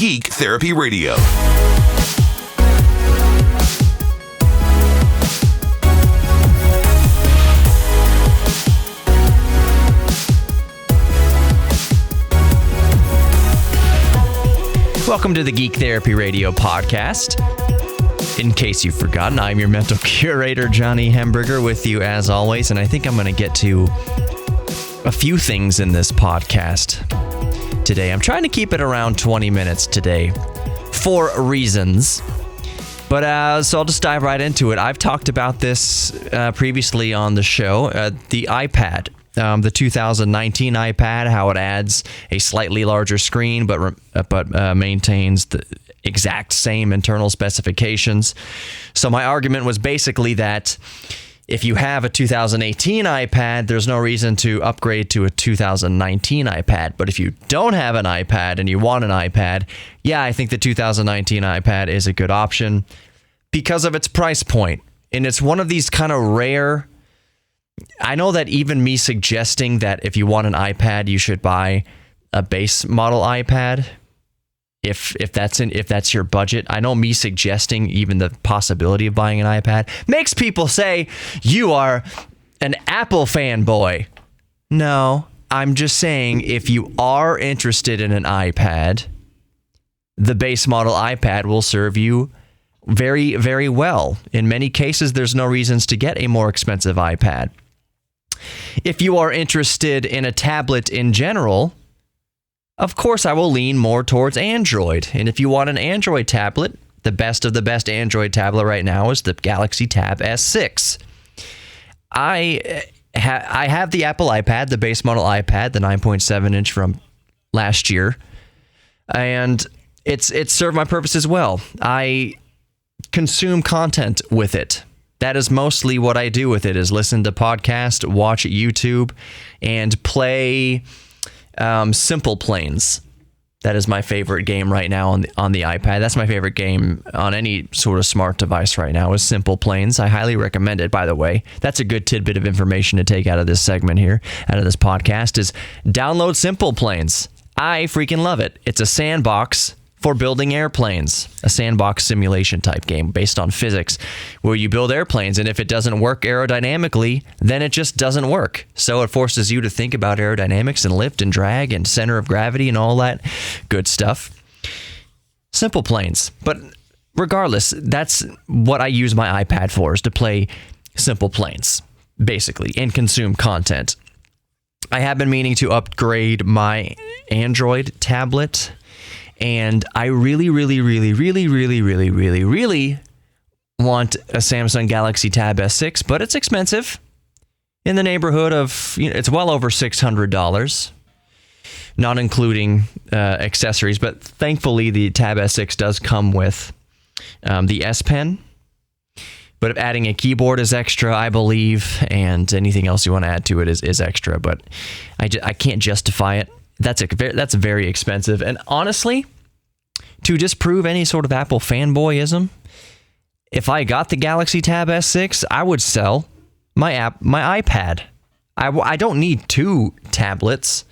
Geek Therapy Radio. Welcome to the Geek Therapy Radio podcast. In case you've forgotten, I'm your mental curator, Johnny Hemberger, with you as always, and I think I'm going to get to a few things in this podcast today. I'm trying to keep it around 20 minutes today for reasons, but so I'll just dive right into it. I've talked about this previously on the show, the iPad. The 2019 iPad, how it adds a slightly larger screen, but maintains the exact same internal specifications. So my argument was basically that if you have a 2018 iPad, there's no reason to upgrade to a 2019 iPad. But if you don't have an iPad and you want an iPad, yeah, I think the 2019 iPad is a good option because of its price point. And it's one of these kind of rare... I know that even me suggesting that if you want an iPad, you should buy a base model iPad, if that's your budget. I know me suggesting even the possibility of buying an iPad makes people say you are an Apple fanboy. No, I'm just saying if you are interested in an iPad, the base model iPad will serve you very, very well. In many cases, there's no reasons to get a more expensive iPad. If you are interested in a tablet in general, of course I will lean more towards Android. And if you want an Android tablet, the best of the best Android tablet right now is the Galaxy Tab S6. I have the Apple iPad, the base model iPad, the 9.7 inch from last year, and it's served my purpose as well. I consume content with it. That is mostly what I do with it, is listen to podcasts, watch YouTube, and play Simple Planes. That is my favorite game right now on the iPad. That's my favorite game on any sort of smart device right now, is Simple Planes. I highly recommend it, by the way. That's a good tidbit of information to take out of this segment here, out of this podcast, is download Simple Planes. I freaking love it. It's a sandbox for building airplanes, a sandbox simulation type game based on physics where you build airplanes, and if it doesn't work aerodynamically, then it just doesn't work. So it forces you to think about aerodynamics and lift and drag and center of gravity and all that good stuff. Simple Planes. But regardless, that's what I use my iPad for, is to play Simple Planes, basically, and consume content. I have been meaning to upgrade my Android tablet, and I really want a Samsung Galaxy Tab S6, but it's expensive. In the neighborhood of, it's well over $600, not including accessories. But thankfully, the Tab S6 does come with the S Pen. But adding a keyboard is extra, I believe, and anything else you want to add to it is extra. But I can't justify it. That's very expensive. And honestly, to disprove any sort of Apple fanboyism, if I got the Galaxy Tab S6, I would sell my iPad. I don't need two tablets.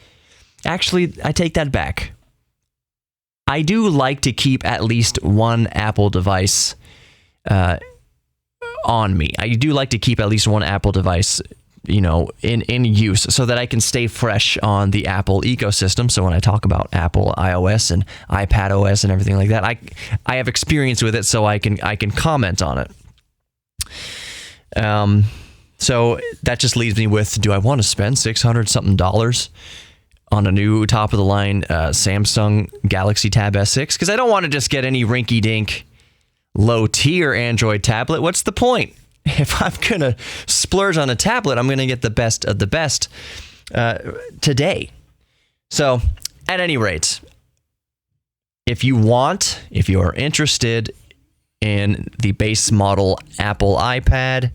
Actually, I take that back. I do like to keep at least one Apple device on me. I do like to keep at least one Apple device in use, so that I can stay fresh on the Apple ecosystem. So when I talk about Apple iOS and iPad OS and everything like that, I have experience with it, so I can comment on it. So that just leaves me with, do I want to spend $600 something on a new top of the line Samsung Galaxy Tab S6? Because I don't want to just get any rinky dink low tier Android tablet. What's the point? If I'm going to splurge on a tablet, I'm going to get the best of the best today. So, at any rate, if you are interested in the base model Apple iPad,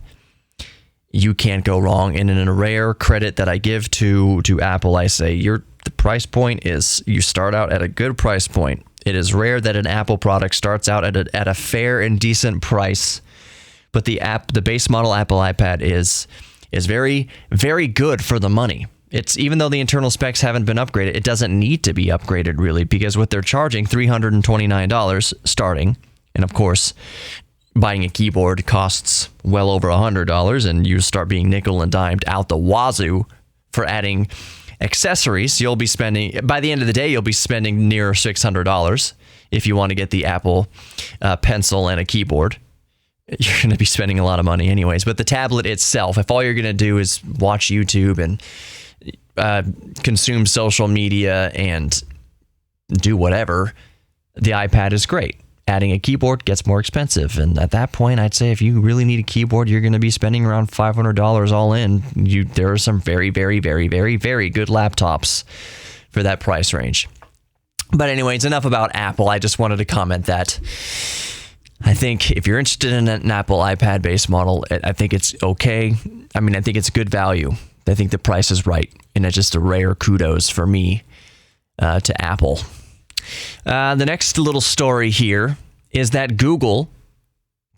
you can't go wrong. And in a rare credit that I give to Apple, I say the price point is, you start out at a good price point. It is rare that an Apple product starts out at a fair and decent price. But the base model Apple iPad is very, very good for the money. It's even though the internal specs haven't been upgraded, it doesn't need to be upgraded really, because what they're charging $329 starting, and of course, buying a keyboard costs well over $100, and you start being nickel and dimed out the wazoo for adding accessories. You'll be spending, by the end of the day, you'll be spending near $600 if you want to get the Apple Pencil and a keyboard. You're going to be spending a lot of money anyways. But the tablet itself, if all you're going to do is watch YouTube and consume social media and do whatever, the iPad is great. Adding a keyboard gets more expensive. And at that point, I'd say if you really need a keyboard, you're going to be spending around $500 all in. There are some very, very, very, very, very good laptops for that price range. But anyways, enough about Apple. I just wanted to comment that I think if you're interested in an Apple iPad-based model, I think it's okay. I mean, I think it's good value. I think the price is right. And it's just a rare kudos for me to Apple. The next little story here is that Google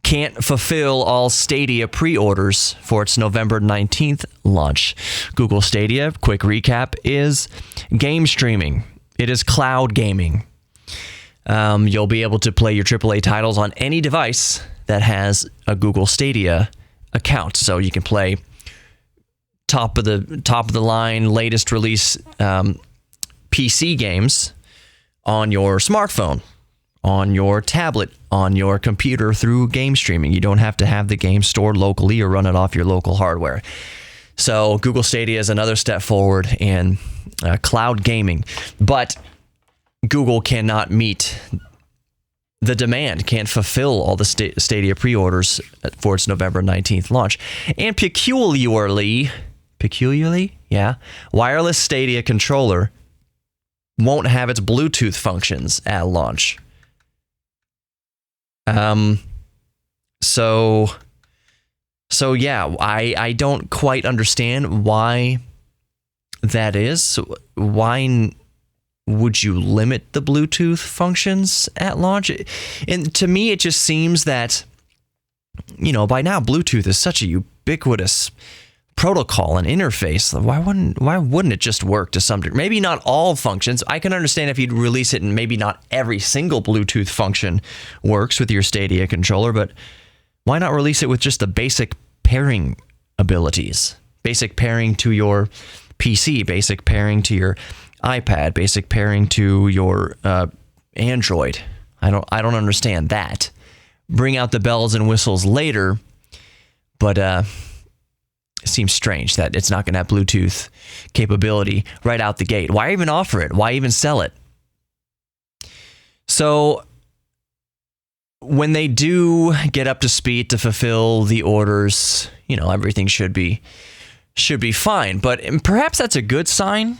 can't fulfill all Stadia pre-orders for its November 19th launch. Google Stadia, quick recap, is game streaming. It is cloud gaming. You'll be able to play your AAA titles on any device that has a Google Stadia account. So you can play top of the line, latest release PC games on your smartphone, on your tablet, on your computer through game streaming. You don't have to have the game stored locally or run it off your local hardware. So Google Stadia is another step forward in cloud gaming. But Google cannot meet the demand, can't fulfill all the Stadia pre-orders for its November 19th launch. And peculiarly, wireless Stadia controller won't have its Bluetooth functions at launch. So yeah, I don't quite understand why that is. Why would you limit the Bluetooth functions at launch? And to me, it just seems that, by now Bluetooth is such a ubiquitous protocol and interface. Why wouldn't it just work to some degree? Maybe not all functions. I can understand if you'd release it and maybe not every single Bluetooth function works with your Stadia controller, but why not release it with just the basic pairing abilities? Basic pairing to your PC, basic pairing to your iPad, basic pairing to your Android. I don't understand that. Bring out the bells and whistles later, but it seems strange that it's not going to have Bluetooth capability right out the gate. Why even offer it? Why even sell it? So when they do get up to speed to fulfill the orders, everything should be fine. But perhaps that's a good sign,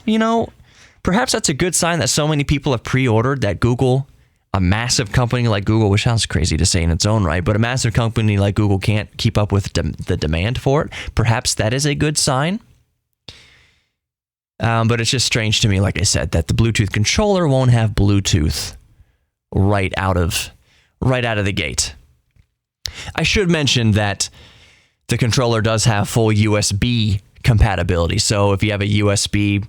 Perhaps that's a good sign that so many people have pre-ordered that Google, a massive company like Google, which sounds crazy to say in its own right, but a massive company like Google can't keep up with the demand for it. Perhaps that is a good sign. But it's just strange to me, like I said, that the Bluetooth controller won't have Bluetooth right out of the gate. I should mention that the controller does have full USB compatibility. So if you have a USB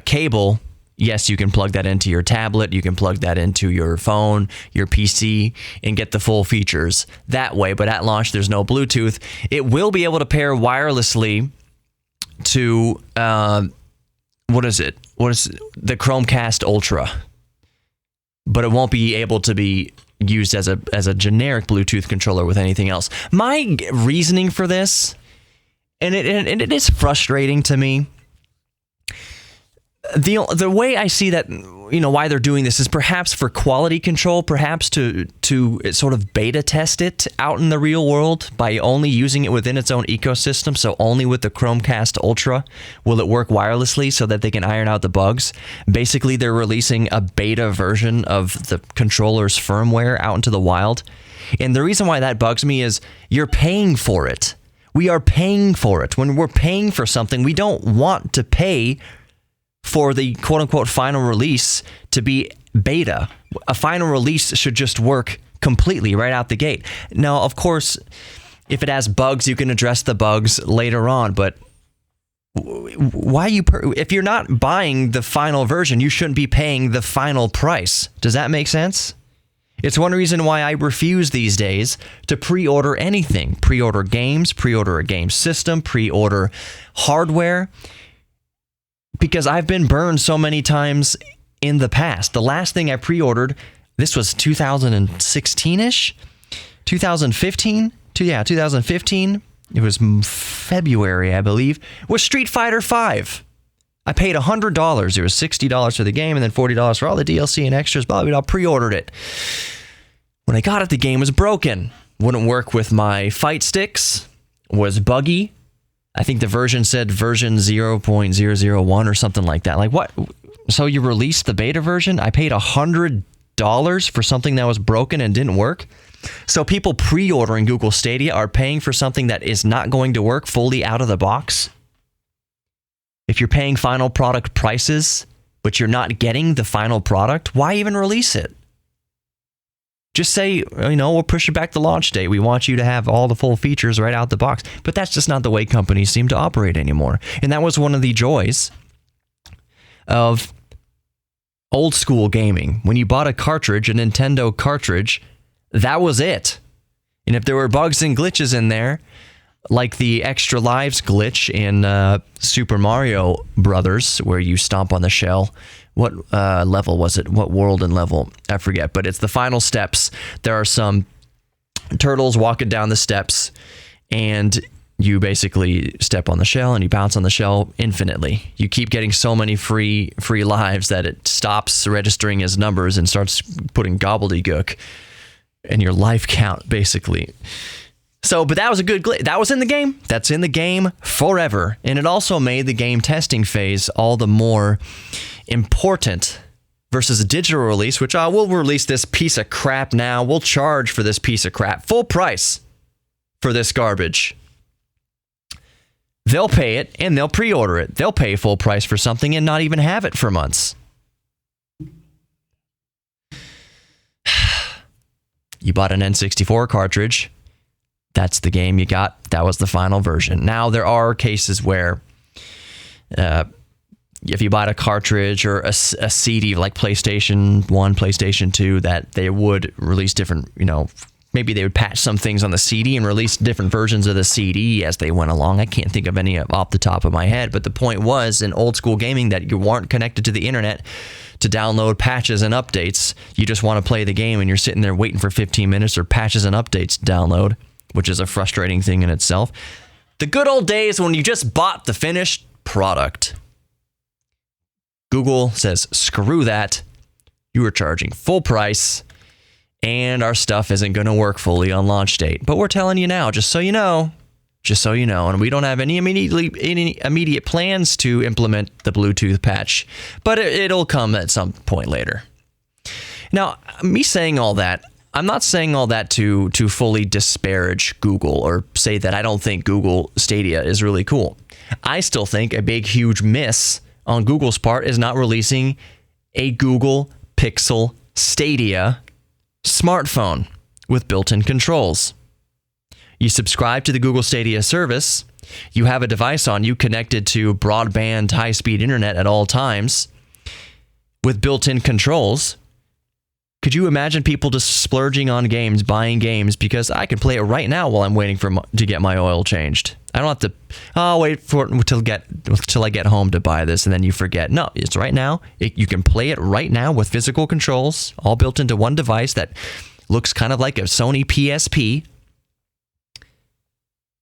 cable, yes, you can plug that into your tablet, you can plug that into your phone, your PC, and get the full features that way. But at launch, there's no Bluetooth. It will be able to pair wirelessly to, what is the Chromecast Ultra. But it won't be able to be used as a generic Bluetooth controller with anything else. My reasoning for this, and it is frustrating to me, the way I see that, why they're doing this is perhaps for quality control, perhaps to sort of beta test it out in the real world by only using it within its own ecosystem. So only with the Chromecast Ultra will it work wirelessly so that they can iron out the bugs. Basically, they're releasing a beta version of the controller's firmware out into the wild. And the reason why that bugs me is you're paying for it. We are paying for it. When we're paying for something, we don't want to pay for the quote-unquote final release to be beta. A final release should just work completely right out the gate. Now, of course, if it has bugs, you can address the bugs later on, but Why if you're not buying the final version, you shouldn't be paying the final price. Does that make sense? It's one reason why I refuse these days to pre-order anything. Pre-order games, pre-order a game system, pre-order hardware. Because I've been burned so many times in the past. The last thing I pre-ordered, this was 2016-ish? 2015? 2015. It was February, I believe. Was Street Fighter V. I paid $100. It was $60 for the game and then $40 for all the DLC and extras. Blah, blah, blah. Pre-ordered it. When I got it, the game was broken. Wouldn't work with my fight sticks. Was buggy. I think the version said version 0.001 or something like that. Like, what? So you released the beta version? I paid $100 for something that was broken and didn't work? So people pre-ordering Google Stadia are paying for something that is not going to work fully out of the box? If you're paying final product prices, but you're not getting the final product, why even release it? Just say, we'll push it back the launch date. We want you to have all the full features right out the box. But that's just not the way companies seem to operate anymore. And that was one of the joys of old school gaming. When you bought a cartridge, a Nintendo cartridge, that was it. And if there were bugs and glitches in there, like the extra lives glitch in Super Mario Brothers, where you stomp on the shell. What level was it? What world and level? I forget, but it's the final steps. There are some turtles walking down the steps, and you basically step on the shell and you bounce on the shell infinitely. You keep getting so many free lives that it stops registering as numbers and starts putting gobbledygook in your life count, basically. So, but that was a good glitch. That was in the game. That's in the game forever. And it also made the game testing phase all the more important versus a digital release, which we'll release this piece of crap now. We'll charge for this piece of crap. Full price for this garbage. They'll pay it and they'll pre-order it. They'll pay full price for something and not even have it for months. You bought an N64 cartridge. That's the game you got. That was the final version. Now, there are cases where if you bought a cartridge or a CD like PlayStation 1, PlayStation 2, that they would release different, maybe they would patch some things on the CD and release different versions of the CD as they went along. I can't think of any off the top of my head, but the point was in old school gaming that you weren't connected to the internet to download patches and updates. You just want to play the game and you're sitting there waiting for 15 minutes or patches and updates to download, which is a frustrating thing in itself. The good old days when you just bought the finished product. Google says, screw that. You are charging full price, and our stuff isn't going to work fully on launch date. But we're telling you now, just so you know. And we don't have any immediate plans to implement the Bluetooth patch, but it'll come at some point later. Now, me saying all that, I'm not saying all that to fully disparage Google or say that I don't think Google Stadia is really cool. I still think a big, huge miss on Google's part is not releasing a Google Pixel Stadia smartphone with built-in controls. You subscribe to the Google Stadia service, you have a device on you connected to broadband high-speed internet at all times with built-in controls. Could you imagine people just splurging on games, buying games, because I can play it right now while I'm waiting to get my oil changed? I don't have to wait for it till I get home to buy this, and then you forget. No, it's right now. You can play it right now with physical controls, all built into one device that looks kind of like a Sony PSP.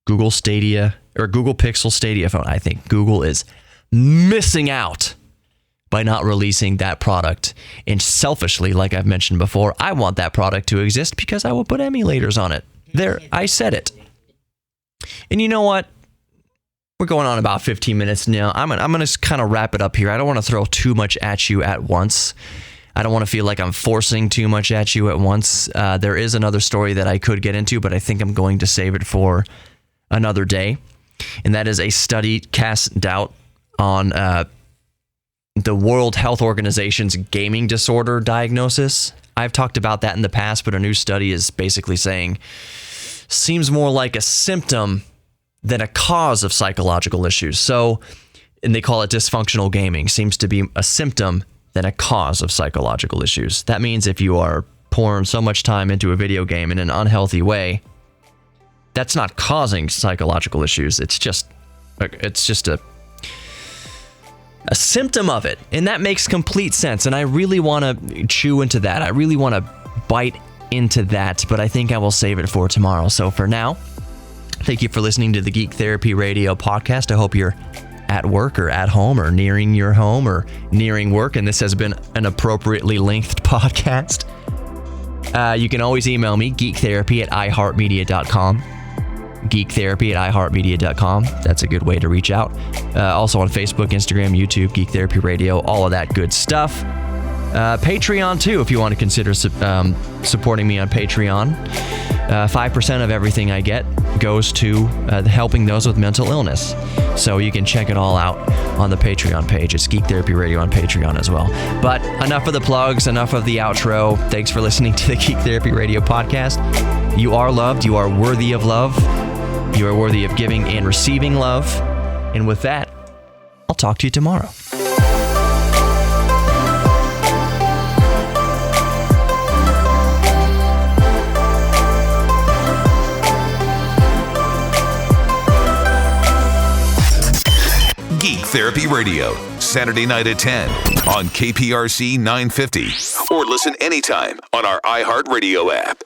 Google Stadia, or Google Pixel Stadia phone. I think Google is missing out by not releasing that product. And selfishly, like I've mentioned before, I want that product to exist because I will put emulators on it. There, I said it. And you know what? We're going on about 15 minutes now. I'm going to kind of wrap it up here. I don't want to throw too much at you at once. I don't want to feel like I'm forcing too much at you at once. There is another story that I could get into, but I think I'm going to save it for another day. And that is a study cast doubt on the World Health Organization's gaming disorder diagnosis. I've talked about that in the past, but a new study is basically saying seems more like a symptom than a cause of psychological issues. So and they call it dysfunctional gaming, seems to be a symptom than a cause of psychological issues. That means if you are pouring so much time into a video game in an unhealthy way, that's not causing psychological issues. It's just a symptom of it. And that makes complete sense. And I really want to chew into that. I really want to bite into that, but I think I will save it for tomorrow. So for now, thank you for listening to the Geek Therapy Radio podcast. I hope you're at work or at home or nearing your home or nearing work, and this has been an appropriately lengthed podcast. You can always email me, geektherapy@iheartmedia.com. geektherapy@iheartmedia.com. That's a good way to reach out. Also on Facebook, Instagram, YouTube, Geek Therapy Radio, all of that good stuff. Patreon too, if you want to consider supporting me on Patreon. 5% of everything I get goes to helping those with mental illness. So you can check it all out on the Patreon page. It's Geek Therapy Radio on Patreon as well. But enough of the plugs, enough of the outro. Thanks for listening to the Geek Therapy Radio podcast. You are loved. You are worthy of love. You are worthy of giving and receiving love. And with that, I'll talk to you tomorrow. Geek Therapy Radio, Saturday night at 10 on KPRC 950. Or listen anytime on our iHeartRadio app.